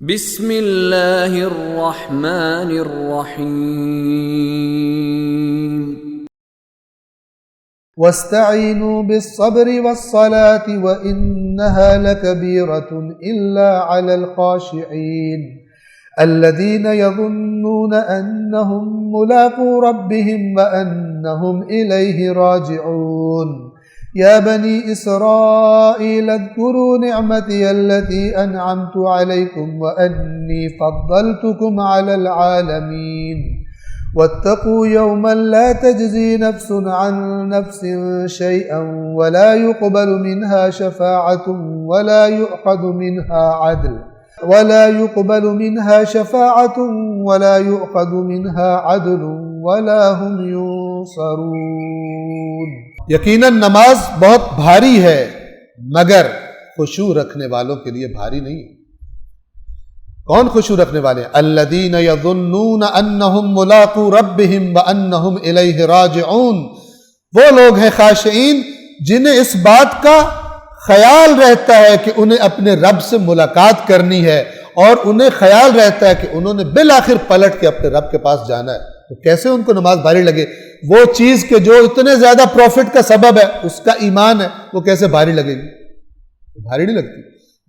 بسم اللہ الرحمن الرحیم واستعینوا بالصبر والصلاة وإنها لكبيرة إلا على الخاشعين الذين يظنون أنهم ملاقو ربهم وأنهم إليه راجعون يا بني إسرائيل اذكروا نعمتي التي أنعمت عليكم وأني فضلتكم على العالمين واتقوا يوما لا تجزي نفس عن نفس شيئا ولا يقبل منها شفاعة ولا يؤخذ منها عدل ولا هم ينصرون۔ یقیناً نماز بہت بھاری ہے مگر خشوع رکھنے والوں کے لیے بھاری نہیں۔ کون خشوع رکھنے والے ہیں؟ الذین یظنون انہم ملاقو ربہم وانہم الیہ راجعون، وہ لوگ ہیں خاشعین جنہیں اس بات کا خیال رہتا ہے کہ انہیں اپنے رب سے ملاقات کرنی ہے اور انہیں خیال رہتا ہے کہ انہوں نے بالآخر پلٹ کے اپنے رب کے پاس جانا ہے۔ تو کیسے ان کو نماز بھاری لگے؟ وہ چیز کہ جو اتنے زیادہ پروفٹ کا سبب ہے، اس کا ایمان ہے، وہ کیسے بھاری لگے گی؟ بھاری نہیں لگتی۔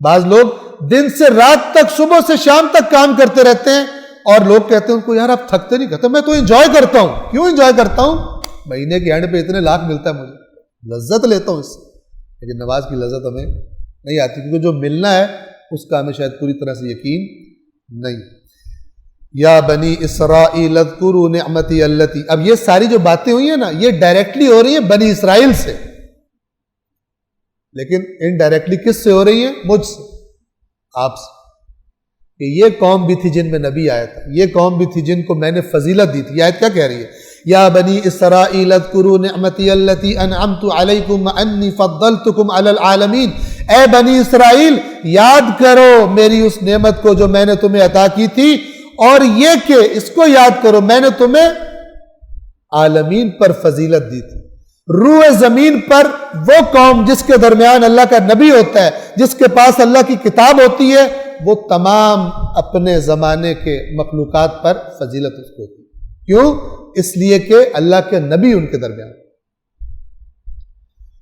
بعض لوگ دن سے رات تک، صبح سے شام تک کام کرتے رہتے ہیں اور لوگ کہتے ہیں ان کو یار آپ تھکتے نہیں؟ کہتے میں تو انجوائے کرتا ہوں۔ کیوں انجوائے کرتا ہوں؟ مہینے کے اینڈ پہ اتنے لاکھ ملتا ہے، مجھے لذت لیتا ہوں اس سے۔ لیکن نماز کی لذت ہمیں نہیں آتی، کیونکہ جو ملنا ہے اس کا ہمیں شاید پوری طرح سے یقین نہیں۔ یا بنی اسرائیل اذکروا نعمتی التی، اب یہ ساری جو باتیں ہوئی ہیں نا، یہ ڈائریکٹلی ہو رہی ہیں بنی اسرائیل سے، لیکن انڈائریکٹلی کس سے ہو رہی ہیں؟ مجھ سے، آپ سے، کہ یہ قوم بھی تھی جن میں نبی آیا تھا، یہ قوم بھی تھی جن کو میں نے فضیلت دی تھی۔ یہ آیت کیا کہہ رہی ہے؟ یا بنی اسرائیل اذکروا نعمتی التی انعمت علیکم وانی فضلتکم علی العالمین، اے بنی اسرائیل یاد کرو میری اس نعمت کو جو میں نے تمہیں عطا کی تھی، اور یہ کہ اس کو یاد کرو میں نے تمہیں عالمین پر فضیلت دی تھی۔ روح زمین پر وہ قوم جس کے درمیان اللہ کا نبی ہوتا ہے، جس کے پاس اللہ کی کتاب ہوتی ہے، وہ تمام اپنے زمانے کے مخلوقات پر فضیلت اس کو ہوتی ہے۔ کیوں؟ اس لیے کہ اللہ کے نبی ان کے درمیان،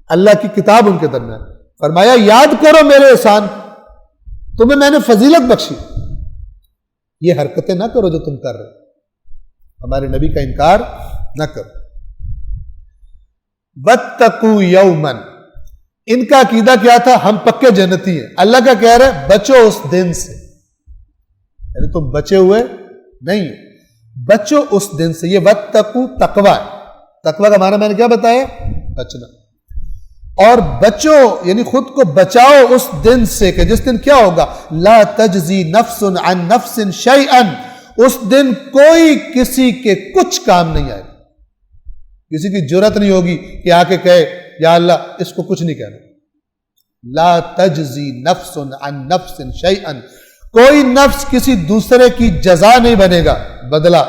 اللہ کی کتاب ان کے درمیان۔ فرمایا یاد کرو میرے احسان، تمہیں میں نے فضیلت بخشی، یہ حرکتیں نہ کرو جو تم کر رہے، ہمارے نبی کا انکار نہ کرو۔ وَاتَّقُوا يَوْمًا، ان کا عقیدہ کیا تھا؟ ہم پکے جنتی ہیں۔ اللہ کا کہہ رہے بچو اس دن سے، یعنی تم بچے ہوئے نہیں، بچو اس دن سے۔ یہ وَاتَّقُوا تقویٰ ہے، تقویٰ کا معنی میں نے کیا بتایا؟ بچنا۔ اور بچو یعنی خود کو بچاؤ اس دن سے کہ جس دن کیا ہوگا؟ لا تجزی نفس عن نفس شیئا، اس دن کوئی کسی کے کچھ کام نہیں آئے، کسی کی جرت نہیں ہوگی کہ آ کے کہے یا اللہ اس کو کچھ نہیں کہنا۔ لا تجزی نفس عن نفس شیئا، کوئی نفس کسی دوسرے کی جزا نہیں بنے گا، بدلہ۔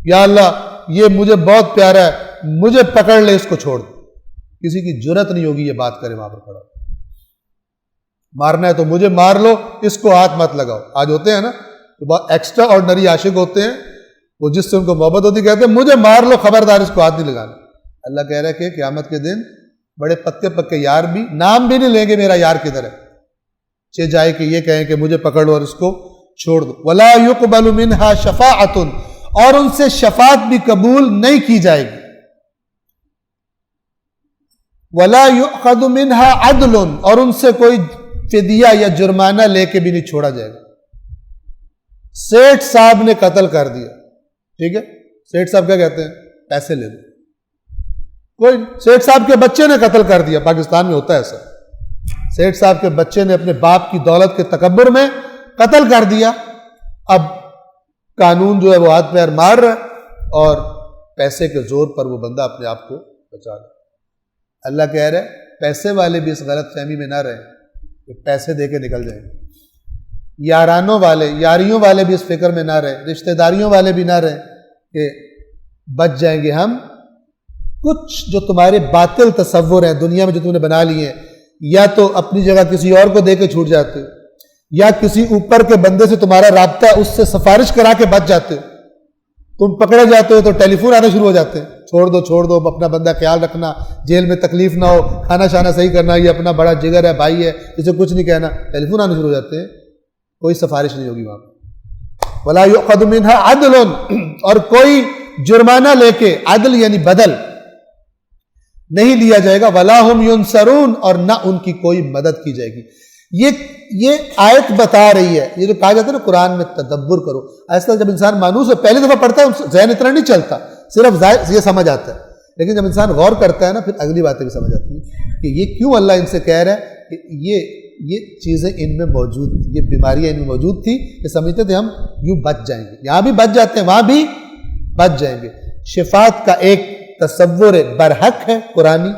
یا اللہ یہ مجھے بہت پیارا ہے، مجھے پکڑ لے، اس کو چھوڑ دے۔ کسی کی جرت نہیں ہوگی یہ بات کرے وہاں پر کھڑا، مارنا ہے تو مجھے مار لو، اس کو ہاتھ مت لگاؤ۔ آج ہوتے ہیں نا تو بہت ایکسٹرا آرڈنری عاشق ہوتے ہیں، وہ جس سے ان کو محبت ہوتی کہتے ہیں مجھے مار لو، خبردار اس کو ہاتھ نہیں لگانا۔ اللہ کہہ رہا ہے کہ قیامت کے دن بڑے پکے پکے یار بھی نام بھی نہیں لیں گے میرا یار کدھر ہے، چہ جائے کہ یہ کہیں کہ مجھے پکڑ لو اور اس کو چھوڑ دو۔ وَلَا يُقْبَلُ مِنْهَا شَفَاعَةٌ، اور ان سے شفاعت بھی قبول نہیں کی جائے گی۔ وَلَا يُؤْخَذُ مِنْهَا عَدْلٌ، اور ان سے کوئی فدیہ یا جرمانہ لے کے بھی نہیں چھوڑا جائے گا۔ سیٹھ صاحب نے قتل کر دیا، ٹھیک ہے، سیٹھ صاحب کیا کہتے ہیں؟ پیسے لے دو۔ کوئی سیٹھ صاحب کے بچے نے قتل کر دیا، پاکستان میں ہوتا ہے ایسا، سیٹھ صاحب کے بچے نے اپنے باپ کی دولت کے تکبر میں قتل کر دیا۔ اب قانون جو ہے وہ ہاتھ پیر مار رہا ہے اور پیسے کے زور پر وہ بندہ اپنے آپ کو بچا رہا ہے۔ اللہ کہہ رہے پیسے والے بھی اس غلط فہمی میں نہ رہیں کہ پیسے دے کے نکل جائیں، یارانوں والے، یاریوں والے بھی اس فکر میں نہ رہیں، رشتہ داریوں والے بھی نہ رہیں کہ بچ جائیں گے ہم۔ کچھ جو تمہارے باطل تصور ہیں دنیا میں جو تم نے بنا لیے ہیں، یا تو اپنی جگہ کسی اور کو دے کے چھوٹ جاتے ہو، یا کسی اوپر کے بندے سے تمہارا رابطہ ہے، اس سے سفارش کرا کے بچ جاتے ہو. تم پکڑے جاتے ہو تو ٹیلی فون آنا شروع ہو جاتے ہیں، چھوڑ دو اپنا بندہ خیال رکھنا، جیل میں تکلیف نہ ہو، کھانا شانا صحیح کرنا، یہ اپنا بڑا جگر ہے، بھائی ہے، اسے کچھ نہیں کہنا. ٹیلی فون آنے شروع ہو جاتے ہیں، کوئی سفارش نہیں ہوگی وہاں پہ. وَلَا يُؤْخَذُ مِنْهَا عَدْلٌ، اور کوئی جرمانہ لے کے، عدل یعنی بدل نہیں لیا جائے گا. وَلَا هُمْ يُنصَرُونَ، اور نہ ان کی کوئی مدد کی جائے گی. یہ آیت بتا رہی ہے، یہ جو کہا جاتا ہے نا قرآن میں تدبر کرو، ایسا جب انسان مانوس ہے پہلی دفعہ پڑھتا ہے ذہن اتنا نہیں چلتا، صرف یہ سمجھ آتا ہے. لیکن جب انسان غور کرتا ہے نا پھر اگلی باتیں بھی سمجھ آتی ہیں کہ یہ کیوں اللہ ان سے کہہ رہا ہے کہ یہ چیزیں ان میں موجود تھی، یہ بیماریاں ان میں موجود تھی، یہ سمجھتے تھے ہم یوں بچ جائیں گے. یہاں بھی بچ جاتے ہیں، وہاں بھی بچ جائیں گے. شفاعت کا ایک تصور برحق ہے قرآنی،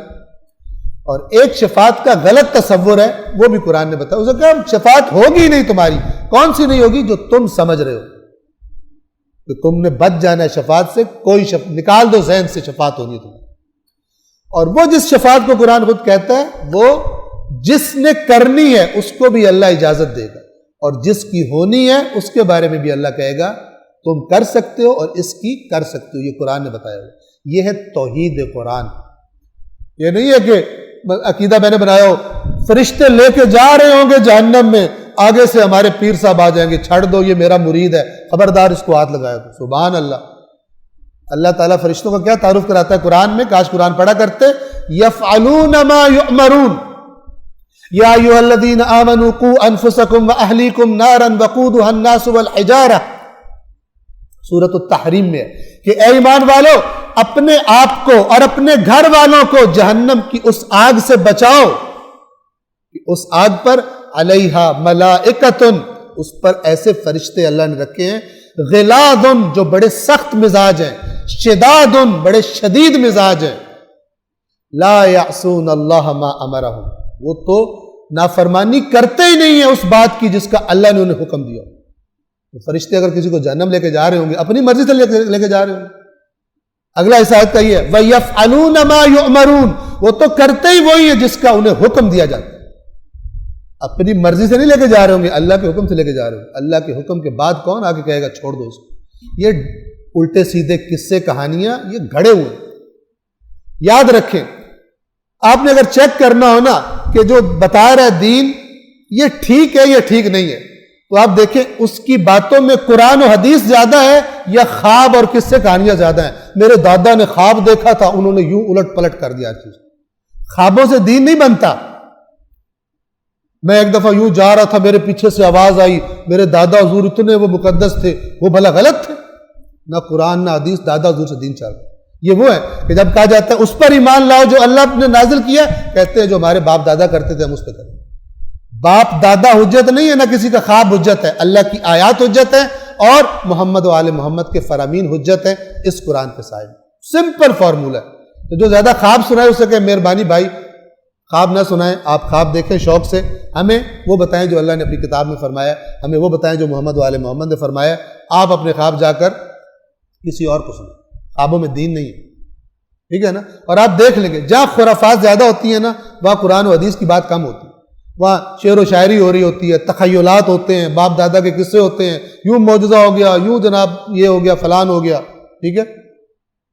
اور ایک شفاعت کا غلط تصور ہے، وہ بھی قرآن نے بتایا. اسے کہا شفاعت ہوگی نہیں تمہاری. کون سی نہیں ہوگی؟ جو تم سمجھ رہے ہو کہ تم نے بچ جانا ہے شفاعت سے. کوئی نکال دو ذہن سے، شفاعت ہونی ہے تمہیں. اور وہ جس شفاعت کو قرآن خود کہتا ہے، وہ جس نے کرنی ہے اس کو بھی اللہ اجازت دے گا، اور جس کی ہونی ہے اس کے بارے میں بھی اللہ کہے گا تم کر سکتے ہو اور اس کی کر سکتے ہو. یہ قرآن نے بتایا ہوا. یہ ہے توحید قرآن. یہ نہیں ہے کہ عقیدہ میں نے بنایا ہو فرشتے لے کے جا رہے ہوں گے جہنم میں، آگے سے ہمارے پیر صاحب آ جائیں گے، چھڑ دو یہ میرا مرید ہے، خبردار اس کو ہاتھ لگایا تو. سبحان اللہ. اللہ تعالیٰ فرشتوں کا کیا تعارف کراتا ہے قرآن میں، کاش قرآن پڑھا کرتے. یفعلون ما یؤمرون یا ایھا الذین آمنوا قوا انفسکم واہلیکم نارا وقودھا الناس والحجارہ، سورۃ التحریم میں ہے کہ اے ایمان والو اپنے آپ کو اور اپنے گھر والوں کو جہنم کی اس آگ سے بچاؤ. اس آگ پر علیہا ملائکۃ، اس پر ایسے فرشتے اللہ نے رکھے ہیں، غلاظ جو بڑے سخت مزاج ہیں، شداد بڑے شدید مزاج ہیں، لا یعصون اللہ ما امرہم، وہ تو نافرمانی کرتے ہی نہیں ہیں اس بات کی جس کا اللہ نے انہیں حکم دیا. فرشتے اگر کسی کو جہنم لے کے جا رہے ہوں گے اپنی مرضی سے لے کے جا رہے ہوں گے. اگلا اس آیت کا یہ ہے وَيَفْعَلُونَ مَا يُؤْمَرُونَ، وہ تو کرتے ہی وہی ہے جس کا انہیں حکم دیا جاتا ہے. اپنی مرضی سے نہیں لے کے جا رہے ہوں گے، اللہ کے حکم سے لے کے جا رہے ہوں گے. اللہ کے حکم کے بعد کون آگے کہے گا چھوڑ دو اس کو؟ یہ الٹے سیدھے قصے کہانیاں یہ گھڑے ہوئے. یاد رکھیں، آپ نے اگر چیک کرنا ہو نا کہ جو بتا رہا ہے دین یہ ٹھیک ہے یا ٹھیک نہیں ہے، تو آپ دیکھیں اس کی باتوں میں قرآن و حدیث زیادہ ہے یا خواب اور قصے کہانیاں زیادہ ہیں. میرے دادا نے خواب دیکھا تھا، انہوں نے یوں الٹ پلٹ کر دیا چیز. خوابوں سے دین نہیں بنتا. میں ایک دفعہ یوں جا رہا تھا، میرے پیچھے سے آواز آئی، میرے دادا حضور اتنے وہ مقدس تھے، وہ بھلا غلط تھے؟ نہ قرآن نہ حدیث، دادا حضور سے دین چل رہا. یہ وہ ہے کہ جب کہا جاتا ہے اس پر ایمان لاؤ جو اللہ نے نازل کیا، کہتے ہیں جو ہمارے باپ دادا کرتے تھے ہم اس پہ کریں. باپ دادا حجت نہیں ہے، نہ کسی کا خواب حجت ہے. اللہ کی آیات حجت ہے اور محمد و آل محمد کے فرامین حجت ہے اس قرآن کے سائے میں. سمپل فارمولہ ہے. تو جو زیادہ خواب سنائے اسے کہ مہربانی بھائی خواب نہ سنائیں، آپ خواب دیکھیں شوق سے، ہمیں وہ بتائیں جو اللہ نے اپنی کتاب میں فرمایا، ہمیں وہ بتائیں جو محمد و آل محمد نے فرمایا. آپ اپنے خواب جا کر کسی اور کو سنیں. خوابوں میں دین نہیں ہے، ٹھیک ہے نا. اور آپ دیکھ لیں گے جہاں خرافات زیادہ ہوتی ہیں نا وہاں قرآن و حدیث کی بات کم ہوتی ہے. وہاں شعر و شاعری ہو رہی ہوتی ہے، تخیلات ہوتے ہیں، باپ دادا کے قصے ہوتے ہیں، یوں معجزہ ہو گیا، یوں جناب یہ ہو گیا، فلان ہو گیا، ٹھیک ہے.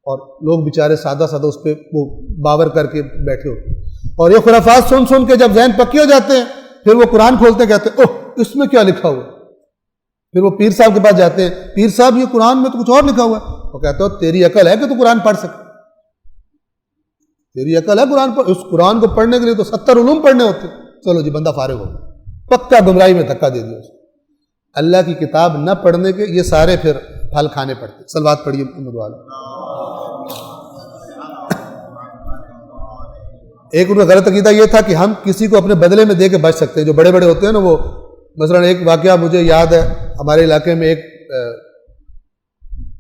اور لوگ بیچارے سادہ سادہ اس پہ وہ باور کر کے بیٹھے ہوتے ہیں. اور یہ خرافات سن سن کے جب ذہن پکے ہو جاتے ہیں پھر وہ قرآن کھولتے ہیں، کہتے ہیں اوہ اس میں کیا لکھا ہوا ہے. پھر وہ پیر صاحب کے پاس جاتے ہیں، پیر صاحب یہ قرآن میں تو کچھ اور لکھا ہوا ہے. وہ کہتے ہو تیری عقل ہے کہ تو قرآن پڑھ سکے؟ تیری عقل ہے قرآن پڑھ؟ اس قرآن کو پڑھنے کے لیے تو 70 علوم پڑھنے ہوتے. چلو جی بندہ فارغ ہو گیا، پکا گمراہی میں دھکا دے دیا. اللہ کی کتاب نہ پڑھنے کے یہ سارے پھر پھل کھانے پڑتے. صلوات پڑھیے محمد والا. ایک ان کا غلط عقیدہ یہ تھا کہ ہم کسی کو اپنے بدلے میں دے کے بچ سکتے ہیں. جو بڑے بڑے ہوتے ہیں نا وہ، مثلا ایک واقعہ مجھے یاد ہے، ہمارے علاقے میں ایک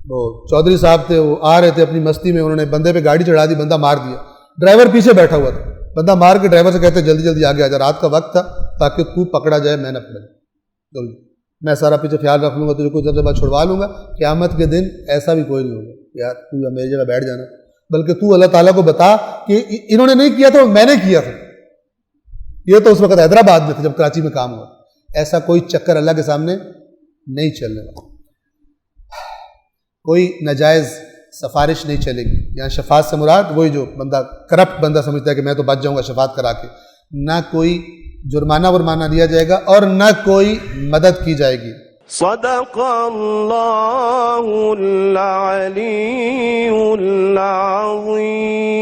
وہ چودھری صاحب تھے، وہ آ رہے تھے اپنی مستی میں، انہوں نے بندے پہ گاڑی چڑھا دی، بندہ مار دیا. ڈرائیور پیچھے بیٹھا ہوا تھا، بندہ مار کے ڈرائیور سے کہتے جلدی جلدی آگے آ جا، رات کا وقت تھا تاکہ تو پکڑا جائے میں نہ پکڑا جائے، جلدی میں سارا پیچھے خیال رکھ لوں گا، تجھے کچھ دیر بعد چھڑوا لوں گا. قیامت کے دن ایسا بھی کوئی نہیں ہوگا یار تو میری جگہ بیٹھ جانا، بلکہ تو اللہ تعالیٰ کو بتا کہ انہوں نے نہیں کیا تھا، میں نے کیا تھا. یہ تو اس وقت حیدرآباد میں تھا جب کراچی میں کام ہوا. ایسا کوئی چکر اللہ کے سامنے نہیں چلنے والا، کوئی ناجائز سفارش نہیں چلے گی۔ یہاں شفاعت سے مراد وہی جو بندہ کرپٹ بندہ سمجھتا ہے کہ میں تو بچ جاؤں گا شفاعت کرا کے، نہ کوئی جرمانہ ورمانہ دیا جائے گا اور نہ کوئی مدد کی جائے گی۔ صدق اللہ العلی العظیم۔